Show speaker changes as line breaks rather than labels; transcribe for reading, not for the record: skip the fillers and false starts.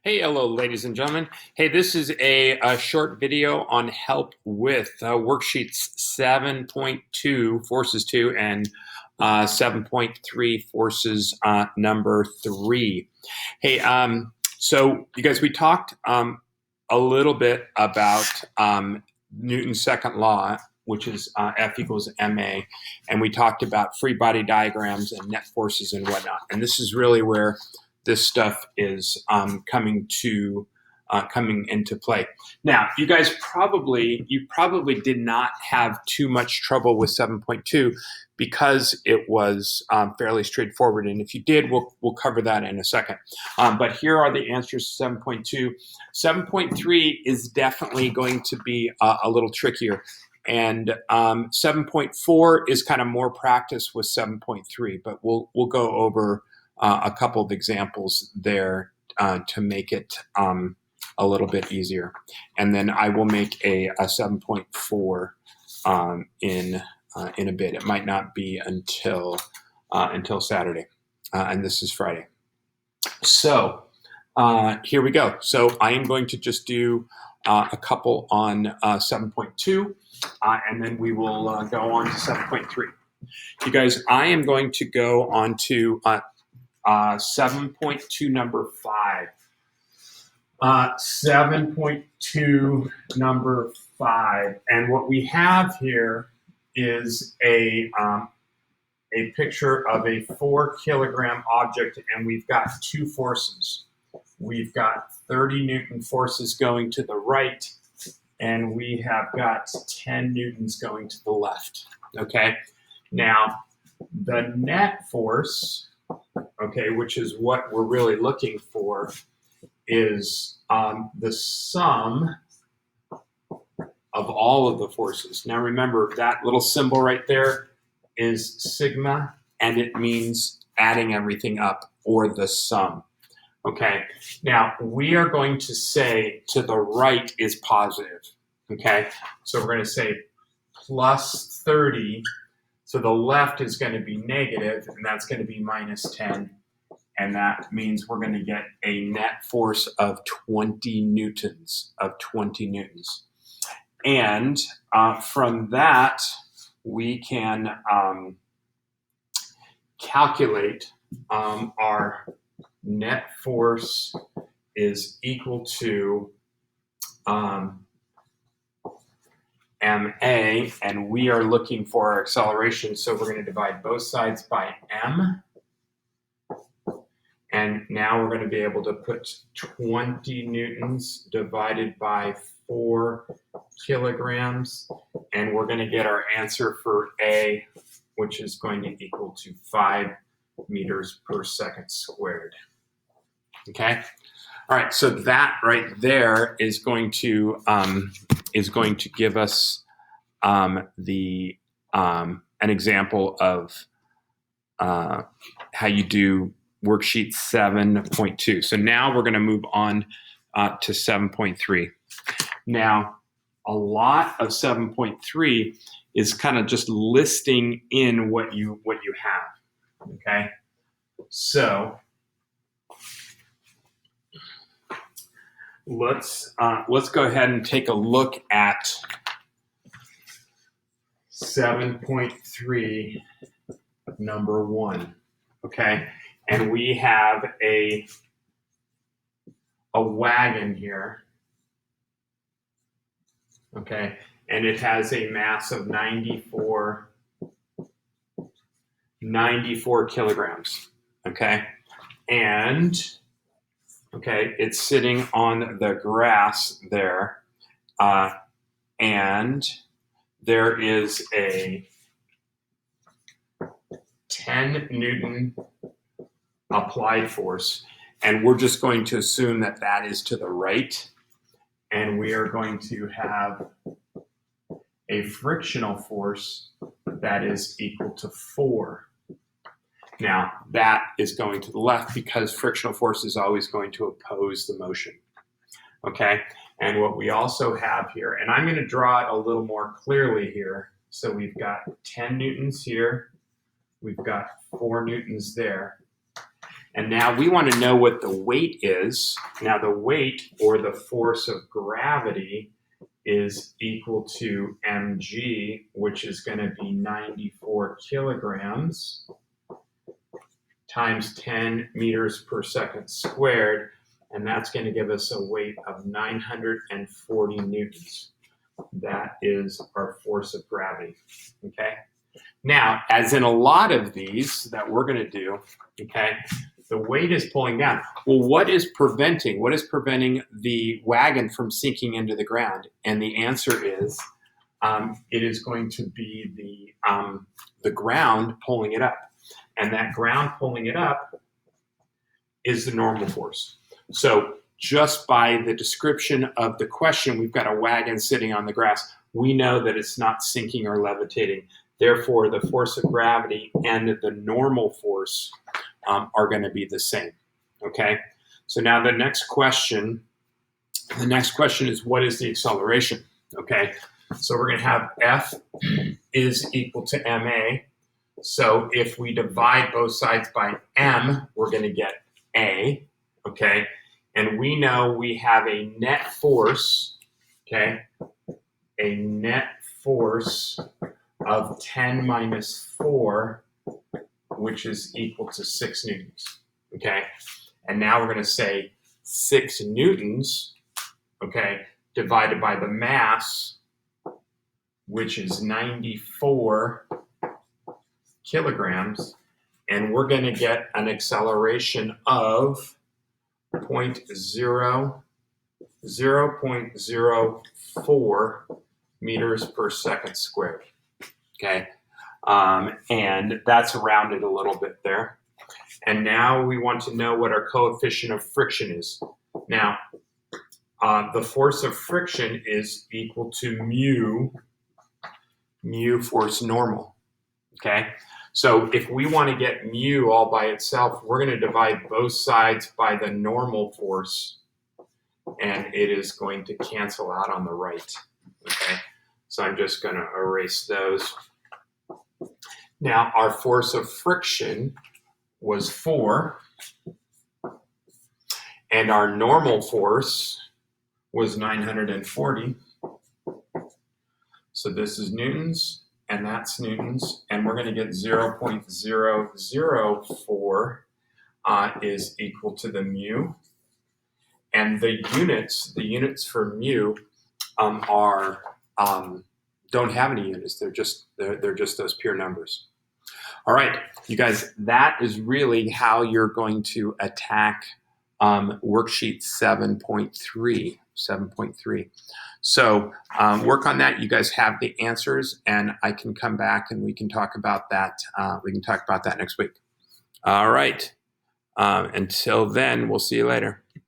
Hey, hello, ladies and gentlemen. Hey, this is a short video on help with worksheets 7.2, Forces 2, and 7.3, Forces number 3. Hey, so you guys, we talked a little bit about Newton's second law, which is F equals ma, and we talked about free body diagrams and net forces and whatnot. And this is really where this stuff is coming into play. Now, you guys probably did not have too much trouble with 7.2 because it was fairly straightforward. And if you did, we'll cover that in a second. But here are the answers to 7.2. 7.3 is definitely going to be a little trickier. And 7.4 is kind of more practice with 7.3, but we'll go over a couple of examples there to make it a little bit easier. And then I will make a 7.4 in a bit. It might not be until Saturday, and this is Friday. So here we go. So I am going to just do a couple on 7.2, and then we will go on to 7.3. You guys, I am going to go on to 7.2 number 5. 7.2 number 5. And what we have here is a picture of a 4 kilogram object, and we've got two forces. We've got 30 Newton forces going to the right, and we have got 10 Newtons going to the left. Okay? Now, the net force, okay, which is what we're really looking for, is the sum of all of the forces. Now remember, that little symbol right there is sigma, and it means adding everything up, or the sum. Okay, now we are going to say to the right is positive. Okay, so we're going to say plus 30. So the left is going to be negative, and that's going to be minus 10. And that means we're going to get a net force of 20 newtons, And from that, we can calculate our net force is equal to ma, and we are looking for our acceleration, so we're going to divide both sides by m. And now we're going to be able to put 20 newtons divided by 4 kilograms, and we're going to get our answer for A, which is going to equal to 5 meters per second squared. Okay? All right, so that right there is going to give us an example of how you do worksheet 7.2. So now we're going to move on to 7.3. Now, a lot of 7.3 is kind of just listing in what you have. Okay, so let's go ahead and take a look at 7.3 number 1. Okay. And we have a wagon here, okay, and it has a mass of 94 kilograms, okay, and okay, it's sitting on the grass there, and there is a 10 Newton applied force, and we're just going to assume that that is to the right, and we are going to have a frictional force that is equal to 4. Now that is going to the left because frictional force is always going to oppose the motion. Okay, and what we also have here, and I'm going to draw it a little more clearly here, so we've got 10 newtons here, we've got 4 newtons there. And now we want to know what the weight is. Now the weight, or the force of gravity, is equal to mg, which is going to be 94 kilograms times 10 meters per second squared, and that's going to give us a weight of 940 newtons. That is our force of gravity, okay? Now, as in a lot of these that we're going to do, okay, the weight is pulling down. Well, what is preventing the wagon from sinking into the ground? And the answer is it is going to be the ground pulling it up. And that ground pulling it up is the normal force. So just by the description of the question, we've got a wagon sitting on the grass. We know that it's not sinking or levitating. Therefore, the force of gravity and the normal force are going to be the same, okay? So now the next question is, what is the acceleration, okay? So we're going to have F is equal to ma. So if we divide both sides by m, we're going to get a, okay? And we know we have a net force, okay? A net force of 10 minus 4, which is equal to 6 newtons, okay? And now we're going to say 6 newtons, okay, divided by the mass, which is 94 kilograms, and we're going to get an acceleration of 0.04 meters per second squared, okay? And that's rounded a little bit there. And now we want to know what our coefficient of friction is. Now, the force of friction is equal to mu force normal, okay? So if we want to get mu all by itself, we're going to divide both sides by the normal force, and it is going to cancel out on the right, okay? So I'm just going to erase those. Now, our force of friction was 4, and our normal force was 940. So this is newtons, and that's newtons, and we're going to get 0.004 is equal to the mu. And the units for mu don't have any units. They're just those pure numbers. All right, you guys, that is really how you're going to attack worksheet 7.3. So work on that. You guys have the answers, and I can come back and we can talk about that. We can talk about that next week. All right. Until then, we'll see you later.